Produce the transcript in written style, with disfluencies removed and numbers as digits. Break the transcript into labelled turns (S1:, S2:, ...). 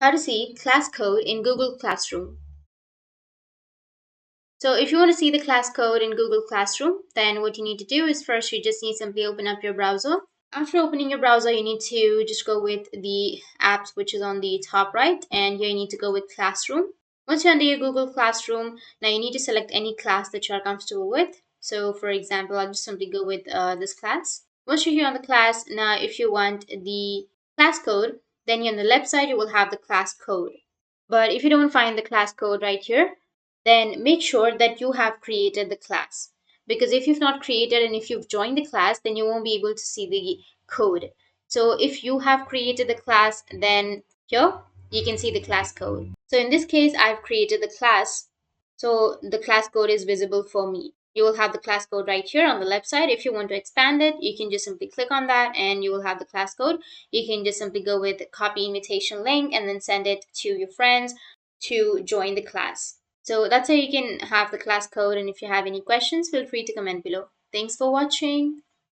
S1: How to see class code in Google Classroom. So if you want to see the class code in Google Classroom, then what you need to do is first you just need to simply open up your browser. After opening your browser, you need to just go with the apps which is on the top right, and here you need to go with Classroom. Once you're under your Google Classroom, now you need to select any class that you are comfortable with. So for example, I'll just simply go with this class. Once you're here on the class, now if you want the class code, then here on the left side you will have the class code. But if you don't find the class code right here, then make sure that you have created the class. Because if you've not created and if you've joined the class, then you won't be able to see the code. So if you have created the class, then here you can see the class code. So in this case, I've created the class. So the class code is visible for me. You will have the class code right here on the left side. If you want to expand it, you can just simply click on that and you will have the class code. You can just simply go with copy invitation link and then send it to your friends to join the class. So that's how you can have the class code. And if you have any questions, feel free to comment below. Thanks for watching.